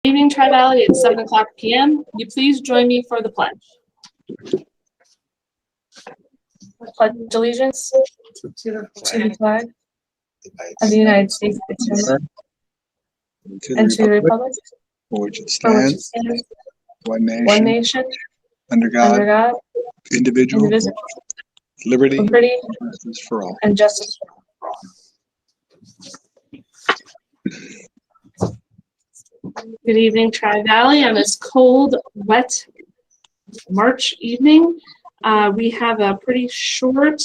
Evening, Tri-Valley at 7 o'clock p.m. Will you please join me for the pledge? Pledge allegiance to the flag of the United States and to the republic for which it for stands, which it stands, one one nation, nation, under God, indivisible, indivisible, liberty, liberty, and justice for all. and justice for all. Good evening, Tri-Valley. On this cold, wet March evening, we have a pretty short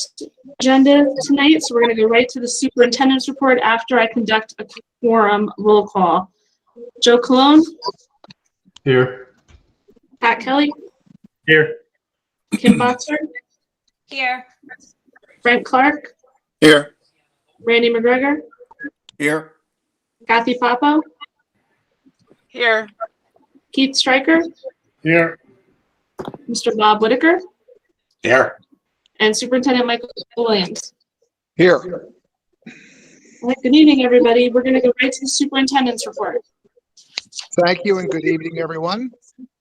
agenda tonight, so we're going to go right to the Superintendent's Report after I conduct a quorum roll call. Joe Colon? Here. Pat Kelly? Here. Kim Boxer? Here. Frank Clark? Here. Randy McGregor? Here. Kathy Papo? Here. Keith Stryker? Here. Mr. Bob Whitaker? Here. And Superintendent Michael Williams. Here. All right, good evening, everybody. We're going to go right to the Superintendent's Report. Thank you and good evening, everyone.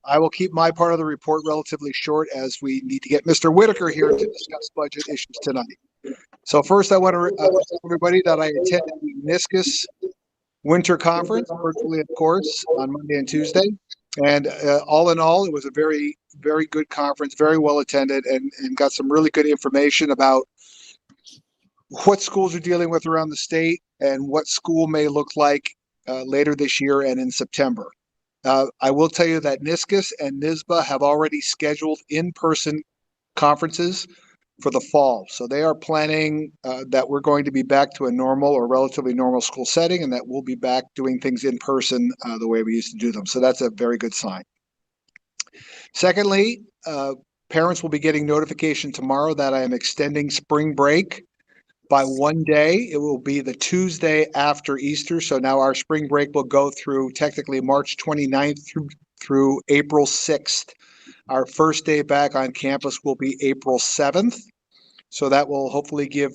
I will keep my part of the report relatively short as we need to get Mr. Whitaker here to discuss budget issues tonight. So first, I want to tell everybody that I attended the NISCUS Winter Conference, virtually, of course, on Monday and Tuesday. And all in all, it was a very, very good conference, very well attended, and got some really good information about what schools are dealing with around the state and what school may look like later this year and in September. I will tell you that NISCUS and NISBA have already scheduled in-person conferences for the fall. So they are planning that we're going to be back to a normal or relatively normal school setting, and that we'll be back doing things in person the way we used to do them. So that's a very good sign. Secondly, parents will be getting notification tomorrow that I am extending spring break by 1 day. It will be the Tuesday after Easter. So now our spring break will go through technically March 29th through April 6th. Our first day back on campus will be April 7th. So that will hopefully give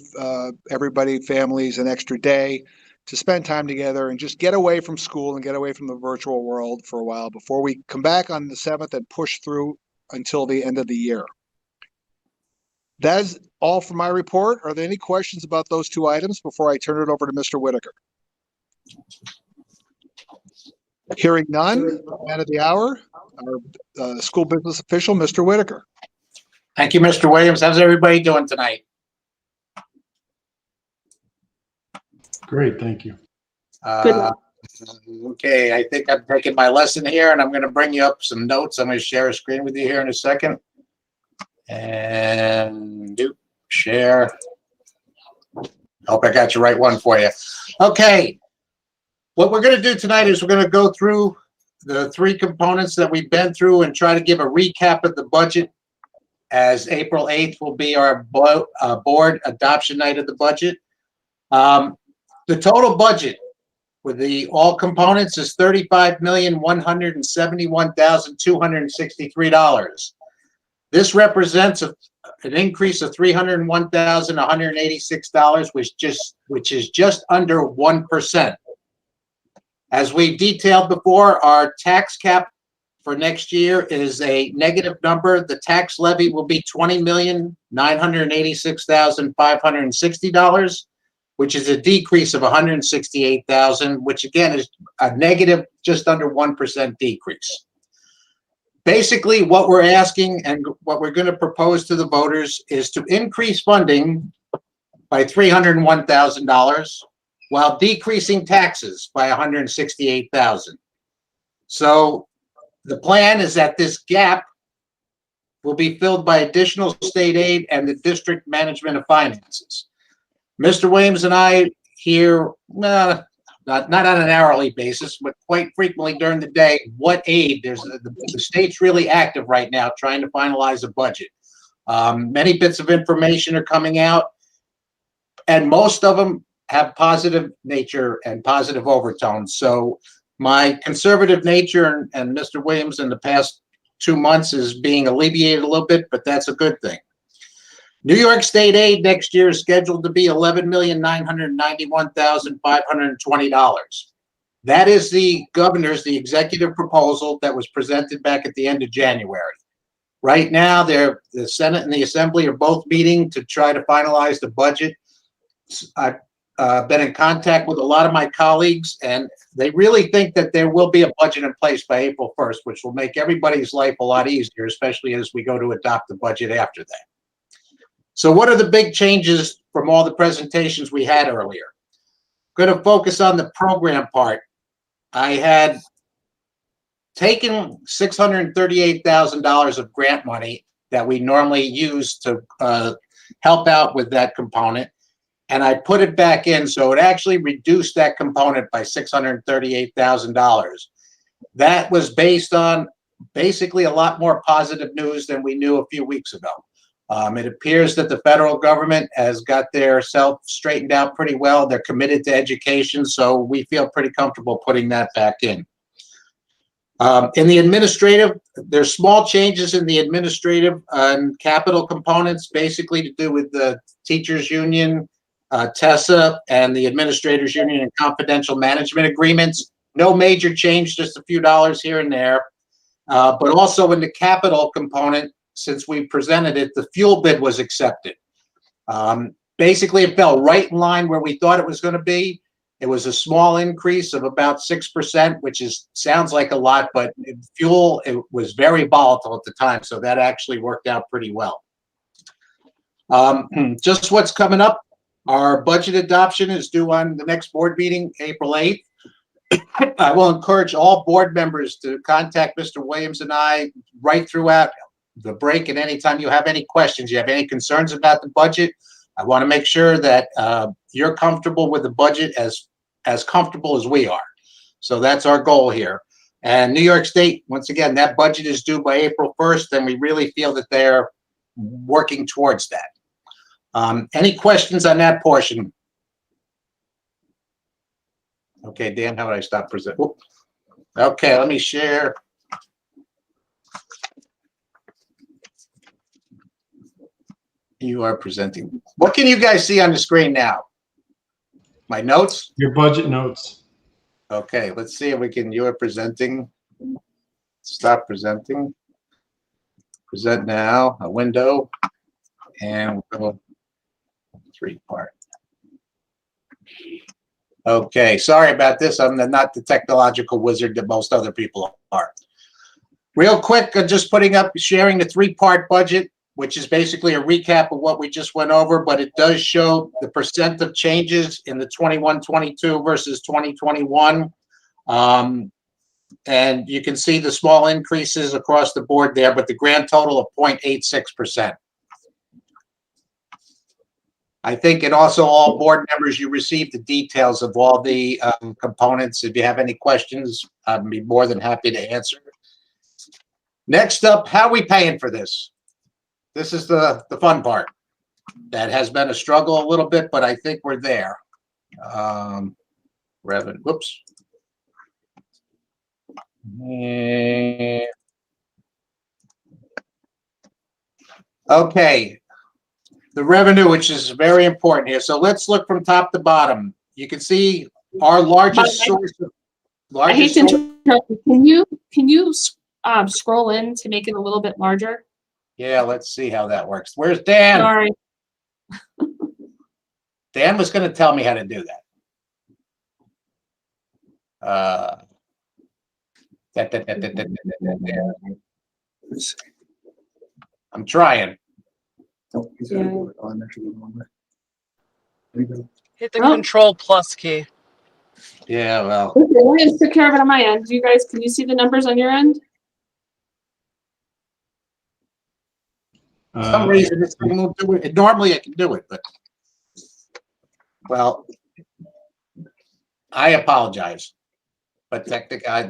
everybody, families, an extra day to spend time together and just get away from school and get away from the virtual world for a while before we come back on the 7th and push through until the end of the year. That is all for my report. Are there any questions about those two items before I turn it over to Mr. Whitaker? Hearing none, man of the hour, our school business official, Mr. Whitaker. Thank you, Mr. Williams. How's everybody doing tonight? Great, thank you. Okay, I think I'm taking my lesson here, and I'm going to bring you up some notes. I'm going to share a screen with you here in a second. And share. Hope I got your right one for you. Okay, what we're going to do tonight is we're going to go through the three components that we've been through and try to give a recap of the budget, as April 8th will be our board adoption night of the budget. The total budget with all components is $35,171,263. This represents an increase of $301,186, which is just under 1%. As we detailed before, our tax cap for next year is a negative number. The tax levy will be $20,986,560, which is a decrease of $168,000, which again is a negative, just under 1% decrease. Basically, what we're asking and what we're going to propose to the voters is to increase funding by $301,000 while decreasing taxes by $168,000. So the plan is that this gap will be filled by additional state aid and the district management of finances. Mr. Williams and I hear, not on an hourly basis, but quite frequently during the day, what aid. The state's really active right now trying to finalize a budget. Many bits of information are coming out, and most of them have positive nature and positive overtones. So my conservative nature and Mr. Williams in the past 2 months is being alleviated a little bit, but that's a good thing. New York State aid next year is scheduled to be $11,991,520. That is the governor's, the executive proposal that was presented back at the end of January. Right now, the Senate and the Assembly are both meeting to try to finalize the budget. I've been in contact with a lot of my colleagues, and they really think that there will be a budget in place by April 1st, which will make everybody's life a lot easier, especially as we go to adopt the budget after that. So what are the big changes from all the presentations we had earlier? Going to focus on the program part. I had taken $638,000 of grant money that we normally use to help out with that component, and I put it back in, so it actually reduced that component by $638,000. That was based on basically a lot more positive news than we knew a few weeks ago. It appears that the federal government has got their self straightened out pretty well. They're committed to education, so we feel pretty comfortable putting that back in. In the administrative, there's small changes in the administrative and capital components, basically to do with the teachers union, TESA, and the administrators union and confidential management agreements. No major change, just a few dollars here and there. But also in the capital component, since we presented it, the fuel bid was accepted. Basically, it fell right in line where we thought it was going to be. It was a small increase of about 6%, which sounds like a lot, but fuel, it was very volatile at the time, so that actually worked out pretty well. Just what's coming up, our budget adoption is due on the next board meeting, April 8th. I will encourage all board members to contact Mr. Williams and I right throughout the break, and anytime you have any questions, you have any concerns about the budget, I want to make sure that you're comfortable with the budget as comfortable as we are. So that's our goal here. And New York State, once again, that budget is due by April 1st, and we really feel that they're working towards that. Any questions on that portion? Okay, Dan, how would I stop presenting? Okay, let me share. You are presenting. What can you guys see on the screen now? My notes? Your budget notes. Okay, let's see if we can, you are presenting. Stop presenting. Present now, a window, and we'll go 3-part. Okay, sorry about this. I'm not the technological wizard that most other people are. Real quick, I'm just putting up, sharing the 3-part budget, which is basically a recap of what we just went over, but it does show the percent of changes in the 21-22 versus 2021. And you can see the small increases across the board there, but the grand total of 0.86%. I think, and also all board members, you received the details of all the components. If you have any questions, I'd be more than happy to answer. Next up, how are we paying for this? This is the fun part. That has been a struggle a little bit, but I think we're there. Revenue, whoops. Okay. The revenue, which is very important here. So let's look from top to bottom. You can see our largest source of I hate to interrupt. Can you scroll in to make it a little bit larger? Yeah, let's see how that works. Where's Dan? Sorry. Dan was going to tell me how to do that. I'm trying. Hit the Control+ key. Yeah, well. Okay, Williams took care of it on my end. You guys, can you see the numbers on your end? For some reason, this thing won't do it. Normally, I can do it, but well, I apologize. But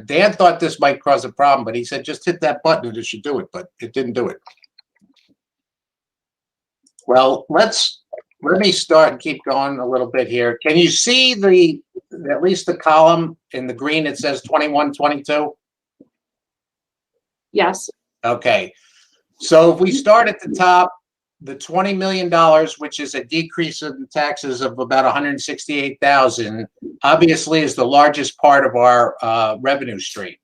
Dan thought this might cause a problem, but he said just hit that button and it should do it, but it didn't do it. Well, let me start and keep going a little bit here. Can you see at least the column in the green? It says 21-22. Yes. Okay. So if we start at the top, the $20 million, which is a decrease in taxes of about 168,000, obviously is the largest part of our revenue stream.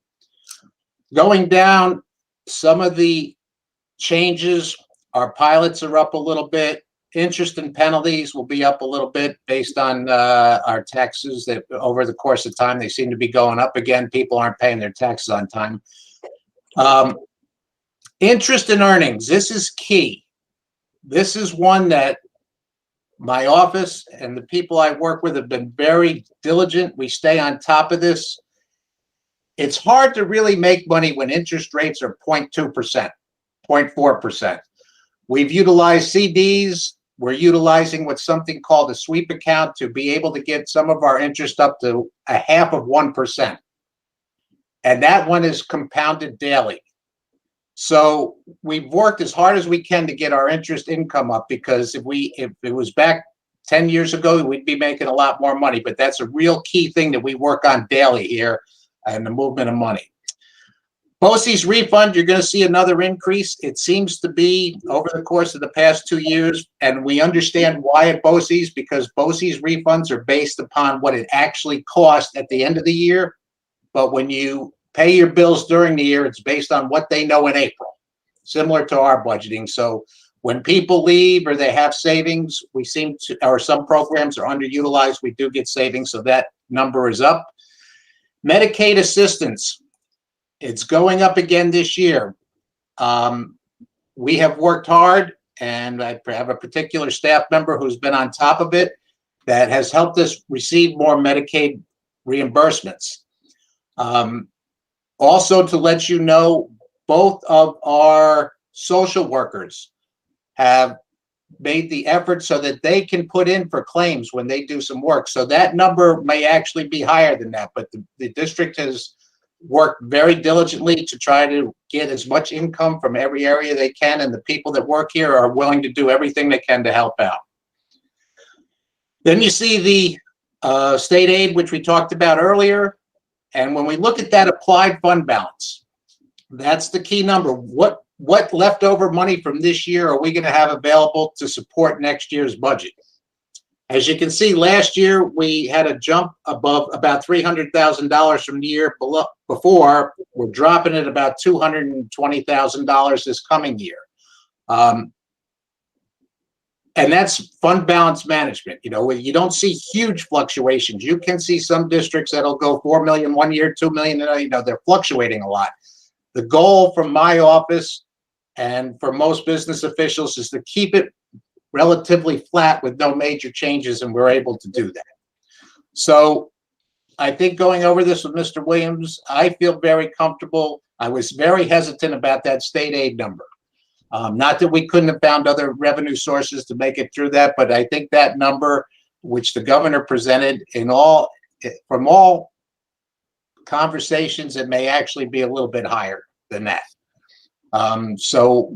Going down, some of the changes, our pilots are up a little bit. Interest and penalties will be up a little bit based on our taxes that over the course of time, they seem to be going up again. People aren't paying their taxes on time. Interest and earnings, this is key. This is one that my office and the people I work with have been very diligent. We stay on top of this. It's hard to really make money when interest rates are 0.2%, 0.4%. We've utilized CDs. We're utilizing what's something called a sweep account to be able to get some of our interest up to 0.5%. And that one is compounded daily. So we've worked as hard as we can to get our interest income up, because if it was back 10 years ago, we'd be making a lot more money. But that's a real key thing that we work on daily here, and the movement of money. BOCES refund, you're going to see another increase. It seems to be over the course of the past 2 years, and we understand why at BOCES, because BOCES refunds are based upon what it actually cost at the end of the year. But when you pay your bills during the year, it's based on what they know in April, similar to our budgeting. So when people leave or they have savings, we seem to, or some programs are underutilized, we do get savings, so that number is up. Medicaid assistance, it's going up again this year. We have worked hard, and I have a particular staff member who's been on top of it that has helped us receive more Medicaid reimbursements. Also, to let you know, both of our social workers have made the effort so that they can put in for claims when they do some work. So that number may actually be higher than that, but the district has worked very diligently to try to get as much income from every area they can, and the people that work here are willing to do everything they can to help out. Then you see the state aid, which we talked about earlier. And when we look at that applied fund balance, that's the key number. What leftover money from this year are we going to have available to support next year's budget? As you can see, last year we had a jump above about $300,000 from the year before. We're dropping at about $220,000 this coming year. And that's fund balance management. You know, you don't see huge fluctuations. You can see some districts that'll go 4 million one year, 2 million, you know, they're fluctuating a lot. The goal from my office and for most business officials is to keep it relatively flat with no major changes, and we're able to do that. So I think going over this with Mr. Williams, I feel very comfortable. I was very hesitant about that state aid number. Not that we couldn't have found other revenue sources to make it through that, but I think that number, which the governor presented from all conversations, it may actually be a little bit higher than that. So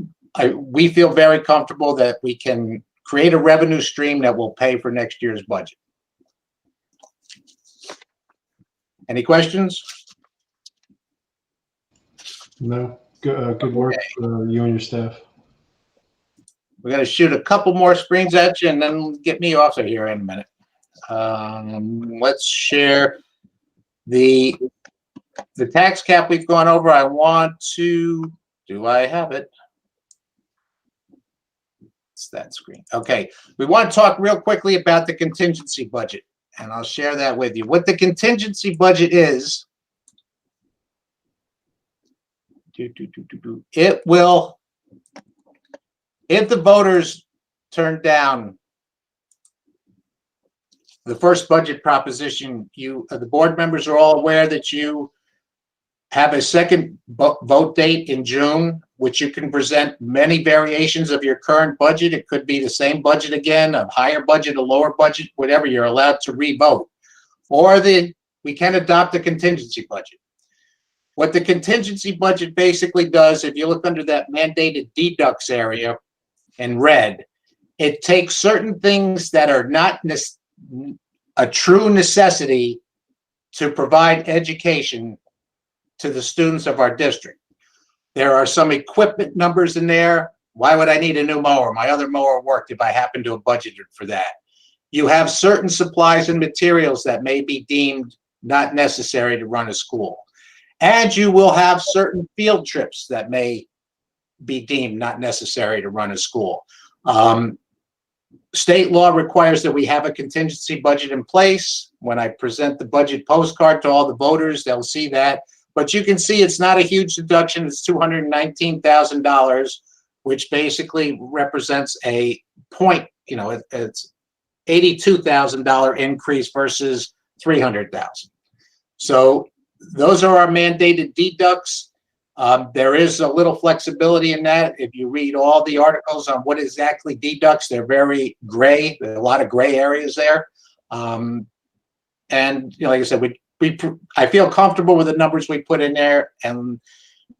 we feel very comfortable that we can create a revenue stream that will pay for next year's budget. Any questions? No. Good work, you and your staff. We're going to shoot a couple more screens at you and then get me off of here in a minute. Let's share the tax cap we've gone over. I want to, do I have it? It's that screen. Okay. We want to talk real quickly about the contingency budget, and I'll share that with you. What the contingency budget is, it will, if the voters turn down the first budget proposition, the board members are all aware that you have a second vote date in June, which you can present many variations of your current budget. It could be the same budget again, a higher budget, a lower budget, whatever. You're allowed to re-vote. Or we can adopt a contingency budget. What the contingency budget basically does, if you look under that mandated deducts area in red, it takes certain things that are not a true necessity to provide education to the students of our district. There are some equipment numbers in there. Why would I need a new mower? My other mower worked if I happen to have budgeted for that. You have certain supplies and materials that may be deemed not necessary to run a school. And you will have certain field trips that may be deemed not necessary to run a school. State law requires that we have a contingency budget in place. When I present the budget postcard to all the voters, they'll see that. But you can see it's not a huge deduction. It's $219,000, which basically represents a point, it's $82,000 increase versus $300,000. So those are our mandated deducts. There is a little flexibility in that. If you read all the articles on what exactly deducts, they're very gray. There are a lot of gray areas there. And like I said, I feel comfortable with the numbers we put in there. And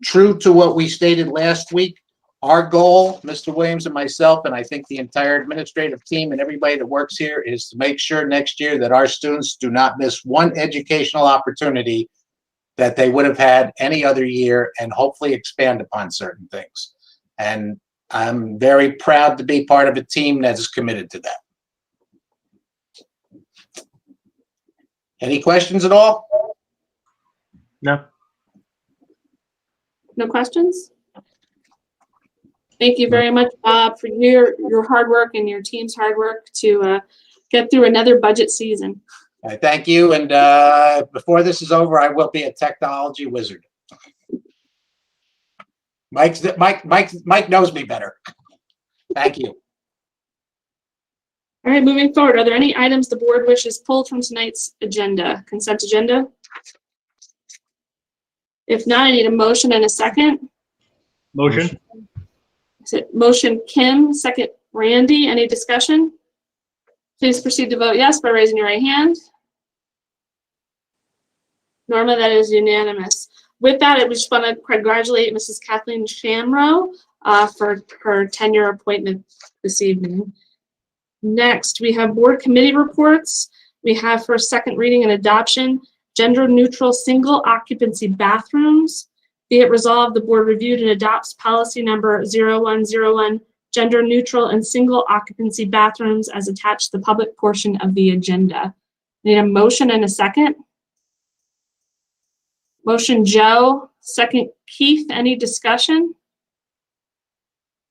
true to what we stated last week, our goal, Mr. Williams and myself, and I think the entire administrative team and everybody that works here, is to make sure next year that our students do not miss one educational opportunity that they would have had any other year, and hopefully expand upon certain things. And I'm very proud to be part of a team that is committed to that. Any questions at all? No. No questions? Thank you very much, Bob, for your hard work and your team's hard work to get through another budget season. Thank you. And before this is over, I will be a technology wizard. Mike knows me better. Thank you. All right, moving forward, are there any items the board wishes pulled from tonight's agenda, consent agenda? If not, I need a motion and a second. Motion. Is it motion Kim, second Randy? Any discussion? Please proceed to vote yes by raising your right hand. Norma, that is unanimous. With that, I just want to congratulate Mrs. Kathleen Shamrow for her tenure appointment this evening. Next, we have board committee reports. We have for second reading and adoption, gender neutral single occupancy bathrooms. Be it resolved, the board reviewed and adopts policy number 0101, gender neutral and single occupancy bathrooms as attached to the public portion of the agenda. Need a motion and a second. Motion Joe, second Keith. Any discussion?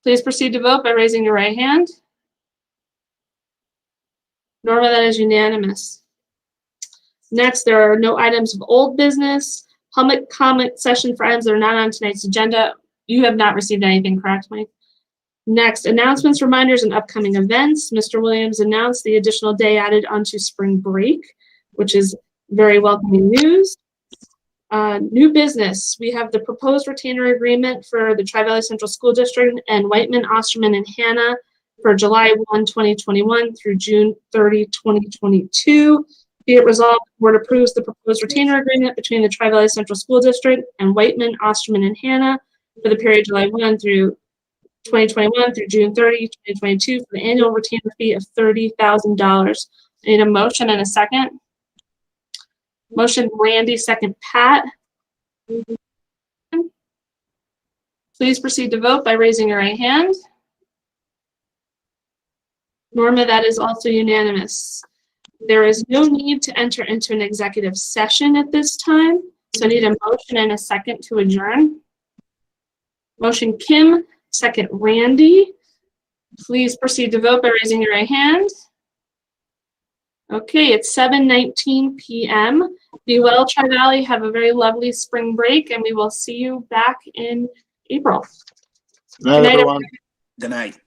Please proceed to vote by raising your right hand. Norma, that is unanimous. Next, there are no items of old business. Public comment session for items that are not on tonight's agenda. You have not received anything, correct, Mike? Next, announcements, reminders, and upcoming events. Mr. Williams announced the additional day added onto spring break, which is very welcoming news. New business. We have the proposed retainer agreement for the Tri-Valley Central School District and Whiteman, Osterman, and Hannah for July 1, 2021 through June 30, 2022. Be it resolved, the board approves the proposed retainer agreement between the Tri-Valley Central School District and Whiteman, Osterman, and Hannah for the period July 1 through 2021 through June 30, 2022 for the annual retainer fee of $30,000. I need a motion and a second. Motion Randy, second Pat. Please proceed to vote by raising your right hand. Norma, that is also unanimous. There is no need to enter into an executive session at this time, so I need a motion and a second to adjourn. Motion Kim, second Randy. Please proceed to vote by raising your right hand. Okay, it's 7:19 p.m. Be well, Tri-Valley. Have a very lovely spring break, and we will see you back in April. Good night, everyone. Good night.